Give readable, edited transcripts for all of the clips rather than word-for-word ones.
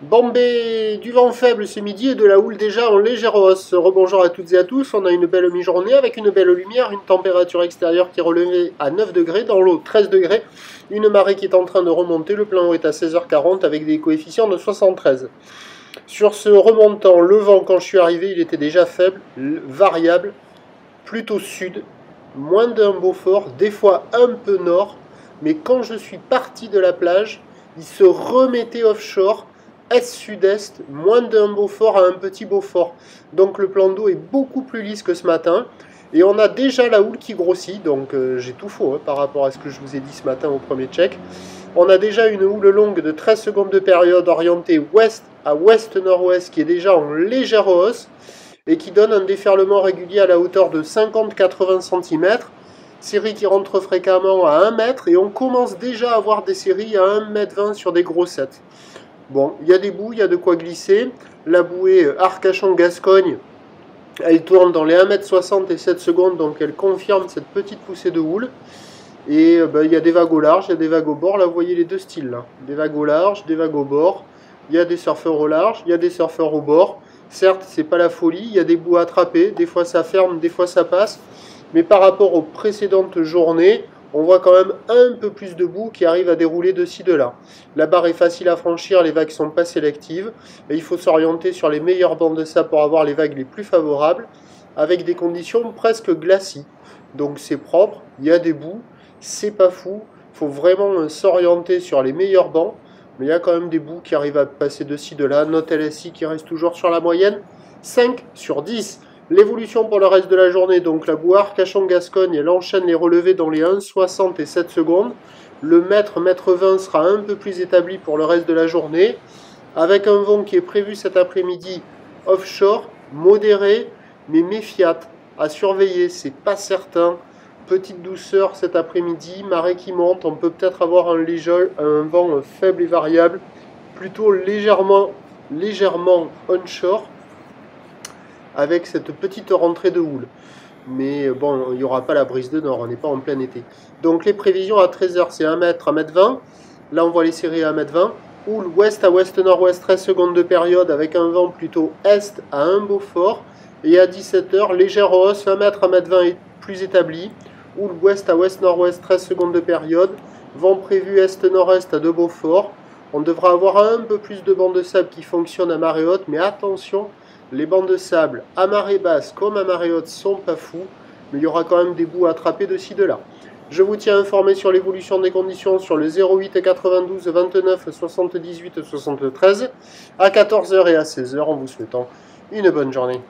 Bombé du vent faible ce midi et de la houle déjà en légère hausse. Rebonjour à toutes et à tous, on a une belle mi-journée avec une belle lumière, une température extérieure qui est relevée à 9 degrés, dans l'eau 13 degrés, une marée qui est en train de remonter, le plein eau est à 16h40 avec des coefficients de 73. Sur ce remontant, le vent quand je suis arrivé il était déjà faible, variable, plutôt sud, moins d'un Beaufort, des fois un peu nord, mais quand je suis parti de la plage, il se remettait offshore, est-sud-est, moins d'un Beaufort à un petit Beaufort. Donc le plan d'eau est beaucoup plus lisse que ce matin. Et on a déjà la houle qui grossit, donc j'ai tout faux par rapport à ce que je vous ai dit ce matin au premier check. On a déjà une houle longue de 13 secondes de période orientée ouest à ouest-nord-ouest qui est déjà en légère hausse et qui donne un déferlement régulier à la hauteur de 50-80 cm. Série qui rentre fréquemment à 1 mètre et on commence déjà à avoir des séries à 1,20 m sur des grossettes. Bon, il y a des boues, il y a de quoi glisser. La bouée Arcachon-Gascogne, elle tourne dans les 1,60 m et 7 secondes, donc elle confirme cette petite poussée de houle. Et il y a des vagues au large, il y a des vagues au bord. Là, vous voyez les deux styles. Là. Des vagues au large, des vagues au bord. Il y a des surfeurs au large, il y a des surfeurs au bord. Certes, c'est pas la folie, il y a des boues attrapées. Des fois, ça ferme, des fois, ça passe. Mais par rapport aux précédentes journées, on voit quand même un peu plus de boue qui arrive à dérouler de ci, de là. La barre est facile à franchir, les vagues ne sont pas sélectives. Et il faut s'orienter sur les meilleurs bancs de sable pour avoir les vagues les plus favorables, avec des conditions presque glacis. Donc c'est propre, il y a des boues, c'est pas fou. Il faut vraiment s'orienter sur les meilleurs bancs. Mais il y a quand même des boues qui arrivent à passer de ci, de là. Note LSI qui reste toujours sur la moyenne, 5 sur 10. L'évolution pour le reste de la journée, donc la boue Arcachon-Gascogne, elle enchaîne les relevés dans les 1,60 et 7 secondes. Le mètre 20 sera un peu plus établi pour le reste de la journée, avec un vent qui est prévu cet après-midi offshore, modéré, mais méfiat, à surveiller, c'est pas certain. Petite douceur cet après-midi, marée qui monte, on peut peut-être avoir un vent faible et variable, plutôt légèrement onshore, avec cette petite rentrée de houle. Mais bon, il n'y aura pas la brise de nord, on n'est pas en plein été. Donc les prévisions à 13h, c'est 1 mètre à 1,20 m. Là, on voit les séries à 1,20 m. Houle ouest à ouest-nord-ouest, 13 secondes de période, avec un vent plutôt est à 1 Beaufort. Et à 17h, légère hausse, 1 mètre à 1,20 m est plus établi. Houle ouest à ouest-nord-ouest, 13 secondes de période. Vent prévu est-nord-est à 2 Beaufort. On devra avoir un peu plus de bancs de sable qui fonctionnent à marée haute, mais attention, les bancs de sable à marée basse comme à marée haute sont pas fous, mais il y aura quand même des bouts attrapés de ci de là. Je vous tiens informé sur l'évolution des conditions sur le 08 92 29 78 73 à 14h et à 16h en vous souhaitant une bonne journée.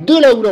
De la houle